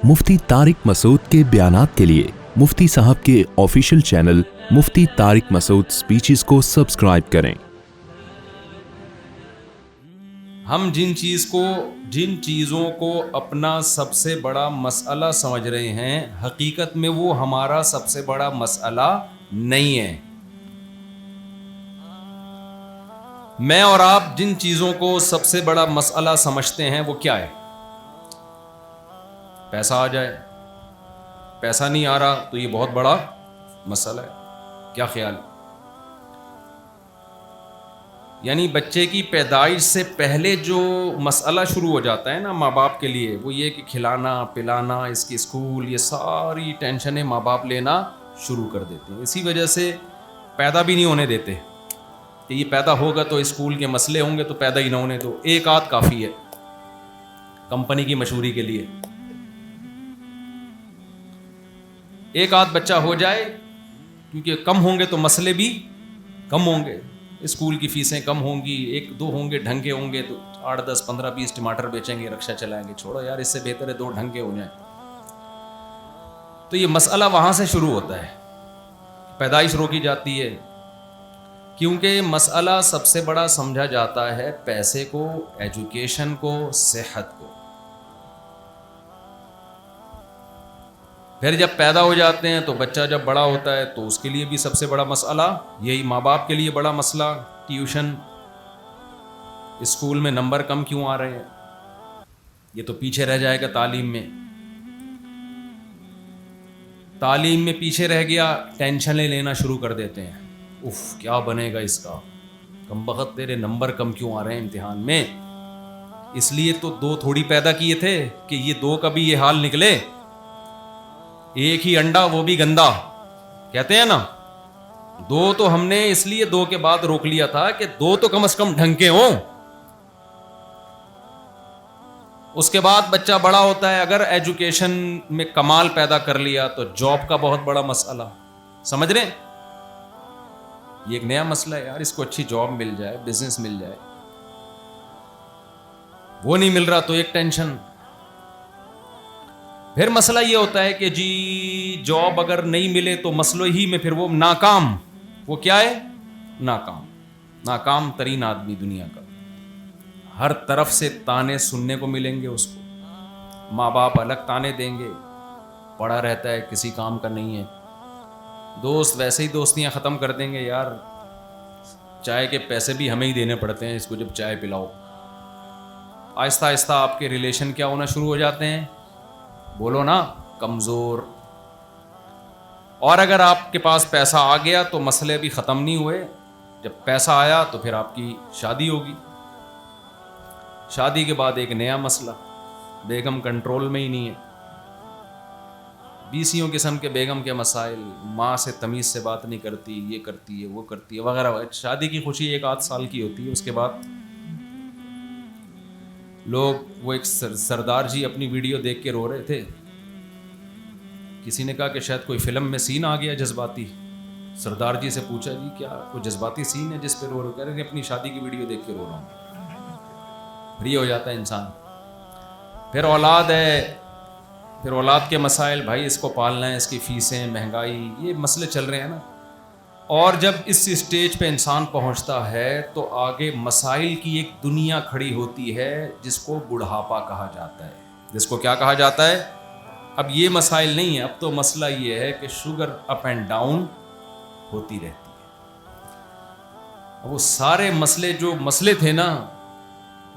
मुफ्ती तारिक मसूद के बयानात के लिए मुफ्ती साहब के ऑफिशियल चैनल मुफ्ती तारिक मसूद स्पीचेस को सब्सक्राइब करें। हम जिन चीज़ों को अपना सबसे बड़ा मसला समझ रहे हैं, हकीकत में वो हमारा सबसे बड़ा मसला नहीं है। मैं और आप जिन चीज़ों को सबसे बड़ा मसला समझते हैं वो क्या है? पैसा आ जाए, पैसा नहीं आ रहा तो ये बहुत बड़ा मसला है। क्या ख्याल? यानी बच्चे की पैदाइश से पहले जो मसला शुरू हो जाता है ना माँ बाप के लिए, वो ये कि खिलाना पिलाना, इसकी स्कूल, ये सारी टेंशनें माँ बाप लेना शुरू कर देते हैं। इसी वजह से पैदा भी नहीं होने देते कि ये पैदा होगा तो स्कूल के मसले होंगे, तो पैदा ही ना होने दो, एक आध काफ़ी है कंपनी की मशहूरी के लिए। एक आध बच्चा हो जाए, क्योंकि कम होंगे तो मसले भी कम होंगे, स्कूल की फीसें कम होंगी, एक दो होंगे ढंग के होंगे तो 8 10 15 20 टमाटर बेचेंगे, रक्षा चलाएंगे। छोड़ो यार, इससे बेहतर है 2 ढंग के हो जाए। तो ये मसला वहां से शुरू होता है, पैदाइश रोकी जाती है, क्योंकि मसला सबसे बड़ा समझा जाता है पैसे को, एजुकेशन को, सेहत को। फिर जब पैदा हो जाते हैं तो बच्चा जब बड़ा होता है तो उसके लिए भी सबसे बड़ा मसला यही, माँ बाप के लिए बड़ा मसला, ट्यूशन, स्कूल में नंबर कम क्यों आ रहे हैं, ये तो पीछे रह जाएगा तालीम में पीछे रह गया, टेंशनें लेना शुरू कर देते हैं। उफ, क्या बनेगा इसका, कमबख्त तेरे नंबर कम क्यों आ रहे हैं इम्तिहान में। इसलिए तो 2 थोड़ी पैदा किए थे कि ये 2 का भी ये हाल निकले। एक ही अंडा, वो भी गंदा, कहते हैं ना। 2 तो हमने इसलिए 2 के बाद रोक लिया था कि 2 तो कम से कम ढंग के हों। उसके बाद बच्चा बड़ा होता है, अगर एजुकेशन में कमाल पैदा कर लिया तो जॉब का बहुत बड़ा मसला, समझ रहे हैं? ये एक नया मसला है यार, इसको अच्छी जॉब मिल जाए, बिजनेस मिल जाए, वो नहीं मिल रहा तो एक टेंशन। फिर मसला ये होता है कि जी जॉब अगर नहीं मिले तो मसलों ही में फिर वो नाकाम, वो क्या है? नाकाम तरीन आदमी दुनिया का। हर तरफ से ताने सुनने को मिलेंगे उसको, माँ बाप अलग ताने देंगे, पढ़ा रहता है, किसी काम का नहीं है, दोस्त वैसे ही दोस्तियां ख़त्म कर देंगे, यार चाय के पैसे भी हमें ही देने पड़ते हैं इसको जब चाय पिलाओ। आहिस्ता आहिस्ता आपके रिलेशन क्या होना शुरू हो जाते हैं, बोलो ना, कमज़ोर। और अगर आपके पास पैसा आ गया तो मसले भी ख़त्म नहीं हुए। जब पैसा आया तो फिर आपकी शादी होगी, शादी के बाद एक नया मसला, बेगम कंट्रोल में ही नहीं है, 20 किस्म के बेगम के मसाइल, माँ से तमीज़ से बात नहीं करती, ये करती है, वो करती है, वगैरह वगैरह। शादी की खुशी 1 आध साल की होती है, उसके बाद लोग, वो एक सरदार जी अपनी वीडियो देख के रो रहे थे, किसी ने कहा कि शायद कोई फिल्म में सीन आ गया जज्बाती। सरदार जी से पूछा, जी क्या कोई जज्बाती सीन है जिस पे रो रहे? कह रहे हैं अपनी शादी की वीडियो देख के रो रहा हूँ। फ्री हो जाता है इंसान। फिर औलाद है, फिर औलाद के मसाइल, भाई इसको पालना है, इसकी फीसें, महंगाई, ये मसले चल रहे हैं ना। और जब इस स्टेज पे इंसान पहुंचता है तो आगे मसाइल की एक दुनिया खड़ी होती है जिसको बुढ़ापा कहा जाता है। जिसको क्या कहा जाता है? अब ये मसाइल नहीं है, अब तो मसला ये है कि शुगर अप एंड डाउन होती रहती है। वो सारे मसले जो मसले थे ना,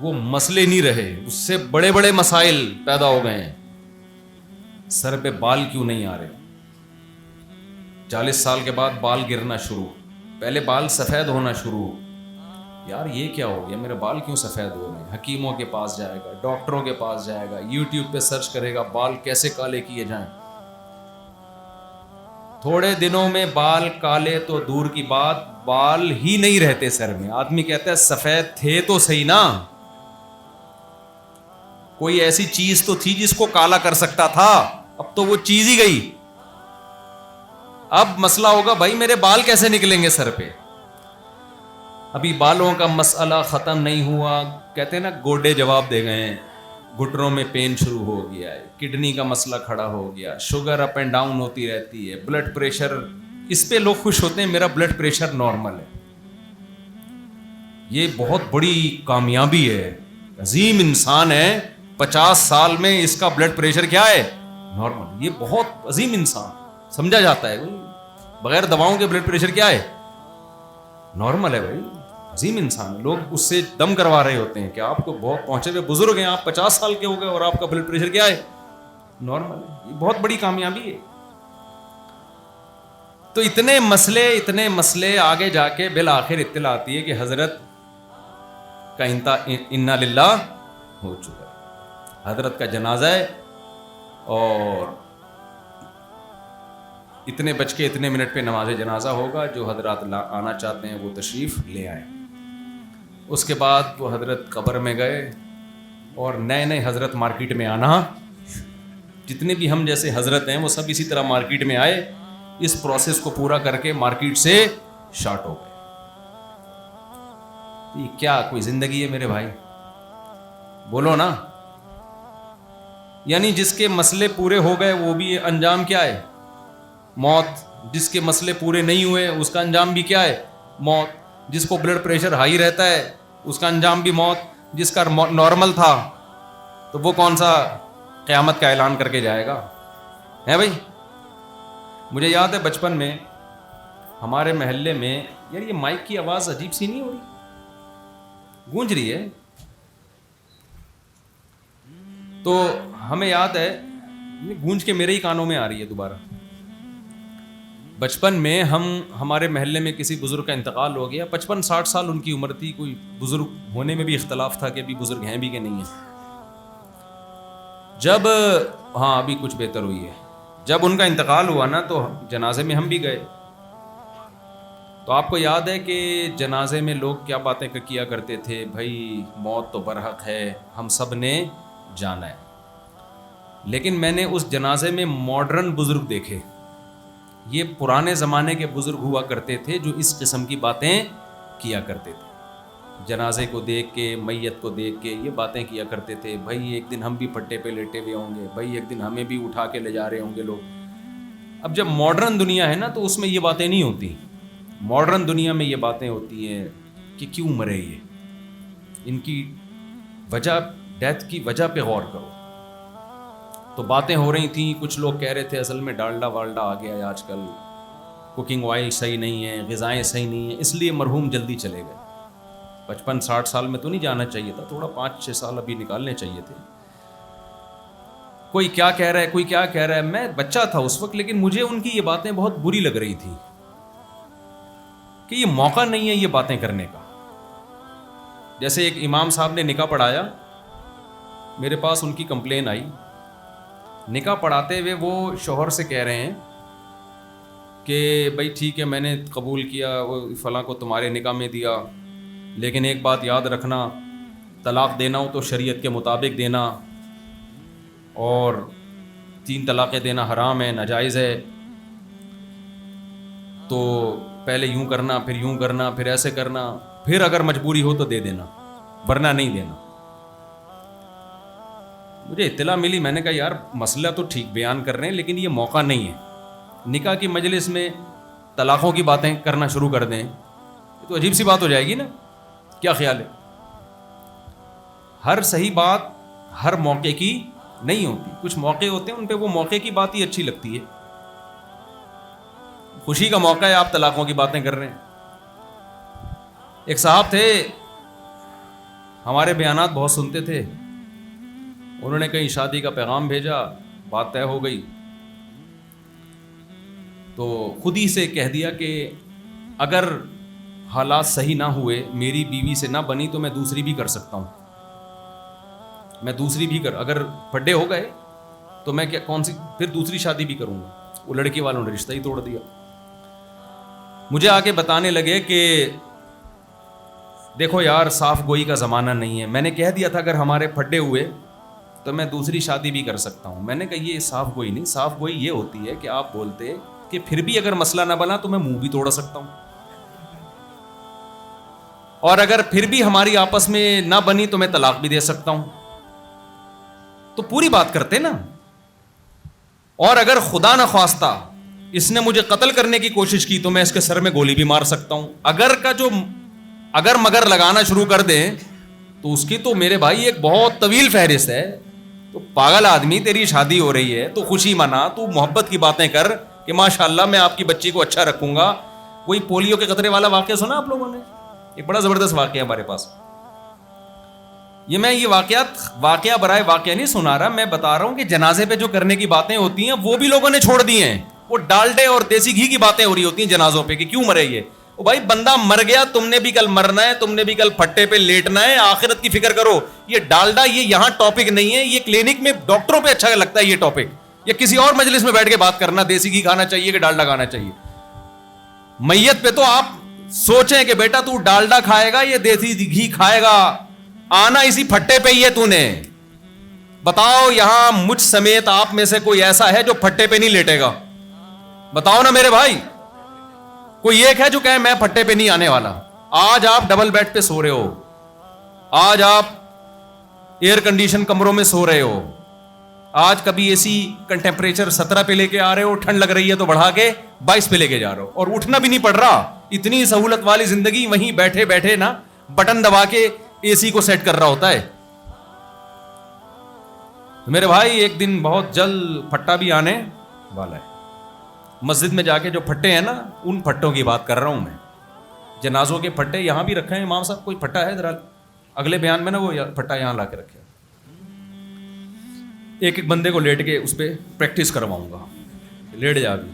वो मसले नहीं रहे, उससे बड़े बड़े मसाइल पैदा हो गए हैं। सर पे बाल क्यों नहीं आ रहे? 40 साल के बाद बाल गिरना शुरू, पहले बाल सफ़ेद होना शुरू। यार ये क्या हो गया, मेरे बाल क्यों सफ़ेद हो रहे हैं? हकीमों के पास जाएगा, डॉक्टरों के पास जाएगा, यूट्यूब पे सर्च करेगा बाल कैसे काले किए जाएं। थोड़े दिनों में बाल काले तो दूर की बात, बाल ही नहीं रहते सर में। आदमी कहता है सफ़ेद थे तो सही ना, कोई ऐसी चीज़ तो थी जिसको काला कर सकता था, अब तो वो चीज़ ही गई। अब मसला होगा भाई मेरे बाल कैसे निकलेंगे सर पे। अभी बालों का मसला ख़त्म नहीं हुआ, कहते हैं ना गोडे जवाब दे गए हैं। घुटनों में पेन शुरू हो गया है, किडनी का मसला खड़ा हो गया, शुगर अप एंड डाउन होती रहती है, ब्लड प्रेशर, इस पे लोग खुश होते हैं मेरा ब्लड प्रेशर नॉर्मल है। ये बहुत बड़ी कामयाबी है, अजीम इंसान है, 50 साल में इसका ब्लड प्रेशर क्या है, नॉर्मल। ये बहुत अजीम इंसान समझा जाता है, बगैर दवाओं के ब्लड प्रेशर क्या है, नॉर्मल है भाई, अजीम इंसान। लोग उससे दम करवा रहे होते हैं कि आपको बहुत पहुंचे हुए बुजुर्ग हैं, आप 50 साल के हो गए और आपका ब्लड प्रेशर क्या है, नॉर्मल है। ये बहुत बड़ी कामयाबी है। तो इतने मसले आगे जाके बिल आखिर इत्तला आती है कि हजरत का इन्ना लिल्लाह हो चुका है, हजरत का जनाजा है और इतने बज के इतने मिनट पे नमाज जनाजा होगा, जो हजरत आना चाहते हैं वो तशरीफ़ ले आए। उसके बाद वो हजरत कब्र में गए और नए नए हजरत मार्केट में आना, जितने भी हम जैसे हजरत हैं वो सब इसी तरह मार्केट में आए, इस प्रोसेस को पूरा करके मार्केट से शार्ट हो गए। ये क्या कोई जिंदगी है मेरे भाई, बोलो ना। यानी जिसके मसले पूरे हो गए वो भी अंजाम क्या है, मौत। जिसके मसले पूरे नहीं हुए उसका अंजाम भी क्या है, मौत। जिसको ब्लड प्रेशर हाई रहता है उसका अंजाम भी मौत। जिसका नॉर्मल था तो वो कौन सा क़यामत का ऐलान करके जाएगा, है भाई। मुझे याद है बचपन में हमारे महल्ले में, यार ये माइक की आवाज़ अजीब सी नहीं हो रही, गूंज रही है। तो हमें याद है, गूंज के मेरे ही कानों में आ रही है दोबारा। बचपन में हमारे महल्ले में किसी बुज़ुर्ग का इंतकाल हो गया, 55-60 साल उनकी उम्र थी। कोई बुज़ुर्ग होने में भी इख्तलाफ था कि अभी बुज़ुर्ग हैं भी कि नहीं है। जब हाँ अभी कुछ बेहतर हुई है। जब उनका इंतकाल हुआ ना तो जनाजे में हम भी गए। तो आपको याद है कि जनाजे में लोग क्या बातें किया करते थे, भाई मौत तो बरहक है, हम सब ने जाना है। लेकिन मैंने उस जनाजे में मॉडर्न बुज़ुर्ग देखे। ये पुराने ज़माने के बुज़ुर्ग हुआ करते थे जो इस किस्म की बातें किया करते थे। जनाजे को देख के, मैयत को देख के ये बातें किया करते थे, भाई एक दिन हम भी पट्टे पे लेटे हुए होंगे, भाई एक दिन हमें भी उठा के ले जा रहे होंगे लोग। अब जब मॉडर्न दुनिया है ना तो उसमें ये बातें नहीं होती। मॉडर्न दुनिया में ये बातें होती हैं कि क्यों मरे ये, इनकी वजह, डेथ की वजह पे गौर करो। तो बातें हो रही थी, कुछ लोग कह रहे थे असल में डालडा वालडा आ गया है आजकल, कुकिंग ऑयल सही नहीं है, ग़िज़ाएँ सही नहीं है, इसलिए मरहूम जल्दी चले गए। 55-60 साल में तो नहीं जाना चाहिए था, थोड़ा 5-6 साल अभी निकालने चाहिए थे। कोई क्या कह रहा है, कोई क्या कह रहा है। मैं बच्चा था उस वक्त, लेकिन मुझे उनकी ये बातें बहुत बुरी लग रही थी कि ये मौका नहीं है ये बातें करने का। जैसे एक इमाम साहब ने निकाह पढ़ाया, मेरे पास उनकी कंप्लेन आई। निकाह पढ़ाते हुए वो शौहर से कह रहे हैं कि भाई ठीक है मैंने कबूल किया, वो फ़लाँ को तुम्हारे निकाह में दिया, लेकिन एक बात याद रखना, तलाक़ देना हो तो शरीयत के मुताबिक देना, और 3 तलाक़ें देना हराम है, नाजायज़ है। तो पहले यूँ करना, फिर यूँ करना, फिर ऐसे करना, फिर अगर मजबूरी हो तो दे देना, वरना नहीं देना। मुझे इत्तला मिली, मैंने कहा यार मसला तो ठीक बयान कर रहे हैं, लेकिन ये मौका नहीं है। निकाह की मजलिस में तलाक़ों की बातें करना शुरू कर दें तो अजीब सी बात हो जाएगी ना, क्या ख्याल है। हर सही बात हर मौके की नहीं होती, कुछ मौके होते हैं उन पे वो मौके की बात ही अच्छी लगती है। खुशी का मौका है, आप तलाक़ों की बातें कर रहे हैं। एक साहब थे, हमारे बयानात बहुत सुनते थे। उन्होंने कहीं शादी का पैगाम भेजा, बात तय हो गई तो खुद ही से कह दिया कि अगर हालात सही ना हुए, मेरी बीवी से ना बनी तो मैं दूसरी भी कर सकता हूँ, मैं दूसरी भी अगर पड्डे हो गए तो मैं क्या कौन सी फिर दूसरी शादी भी करूँगा। वो लड़की वालों ने रिश्ता ही तोड़ दिया। मुझे आके बताने लगे कि देखो यार साफ गोई का ज़माना नहीं है, मैंने कह दिया था अगर हमारे फड्डे हुए तो मैं दूसरी शादी भी कर सकता हूँ। मैंने कहा ये साफ गोई नहीं, साफ गोई ये होती है कि आप बोलते कि फिर भी अगर मसला ना बना तो मैं मुंह भी तोड़ सकता हूँ, और अगर फिर भी हमारी आपस में ना बनी तो मैं तलाक भी दे सकता हूँ। تو پوری بات کرتے نا. اور اگر خدا نہ خواستہ اس نے مجھے قتل کرنے کی کوشش کی تو میں اس کے سر میں گولی بھی مار سکتا ہوں. اگر مگر لگانا شروع کر دیں تو اس کی تو میرے بھائی ایک بہت طویل فہرست ہے. تو پاگل آدمی, تیری شادی ہو رہی ہے تو خوشی منا, تو محبت کی باتیں کر کہ ماشاءاللہ میں آپ کی بچی کو اچھا رکھوں گا. وہی پولیو کے قطرے والا واقعہ سنا آپ لوگوں نے؟ ایک بڑا زبردست واقعہ ہے ہمارے پاس. یہ واقعہ برائے واقعہ نہیں سنا رہا, میں بتا رہا ہوں کہ جنازے پہ جو کرنے کی باتیں ہوتی ہیں وہ بھی لوگوں نے چھوڑ دی ہیں. وہ ڈالڈے اور دیسی گھی کی باتیں ہو رہی ہوتی ہیں جنازوں پہ کہ کیوں مرے یہ. او بھائی بندہ مر گیا, تم نے بھی کل مرنا ہے, تم نے بھی کل پھٹے پہ لیٹنا ہے, آخرت کی فکر کرو. یہ ڈالڈا یہ یہاں ٹاپک نہیں ہے, یہ کلینک میں ڈاکٹروں پہ اچھا لگتا ہے یہ ٹاپک. یا کسی اور مجلس میں بیٹھ کے بات کرنا دیسی گھی کھانا چاہیے کہ ڈالڈا کھانا چاہیے. میت پہ تو آپ سوچیں کہ بیٹا تو ڈالڈا کھائے گا یا دیسی گھی کھائے گا, آنا اسی پھٹے پہ ہی ہے تو نے. بتاؤ یہاں مجھ سمیت آپ میں سے کوئی ایسا ہے جو پھٹے پہ نہیں لیٹے گا؟ بتاؤ نا میرے بھائی. کوئی ایک ہے جو کہے میں پھٹے پہ نہیں آنے والا؟ آج آپ ڈبل بیڈ پہ سو رہے ہو, آج آپ ایئر کنڈیشن کمروں میں سو رہے ہو, آج کبھی اے سی کا ٹیمپریچر 17 پہ لے کے آ رہے ہو, ٹھنڈ لگ رہی ہے تو بڑھا کے 22 پہ لے کے جا رہے ہو, اور اٹھنا بھی نہیں پڑ رہا. اتنی سہولت والی زندگی, وہیں بیٹھے بیٹھے نا بٹن دبا کے اے سی کو سیٹ کر رہا ہوتا ہے. میرے بھائی ایک دن بہت جلد پھٹا بھی آنے والا ہے. مسجد میں جا کے جو پھٹے ہیں نا, ان پھٹوں کی بات کر رہا ہوں میں. جنازوں کے پھٹے یہاں بھی رکھے ہیں امام صاحب, کوئی پھٹا ہے ذرا اگلے بیان میں نا وہ پھٹا یہاں لا کے رکھے. ایک ایک بندے کو لیٹ کے اس پہ پریکٹس کرواؤں گا. لیٹ جا بھی,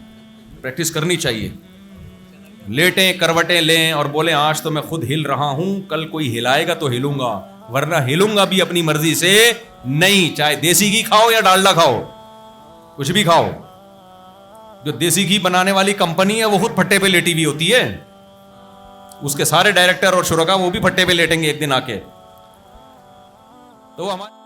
پریکٹس کرنی چاہیے. لیٹیں, کروٹیں لیں اور بولیں آج تو میں خود ہل رہا ہوں, کل کوئی ہلائے گا تو ہلوں گا, ورنہ ہلوں گا بھی اپنی مرضی سے نہیں. چاہے دیسی گھی کھاؤ یا ڈالڈا کھاؤ, کچھ بھی کھاؤ. جو دیسی گھی بنانے والی کمپنی ہے وہ خود پھٹے پہ لیٹی ہوئی ہوتی ہے, اس کے سارے ڈائریکٹر اور شرکا وہ بھی پھٹے پہ لیٹیں گے ایک دن آ کے. تو ہمارے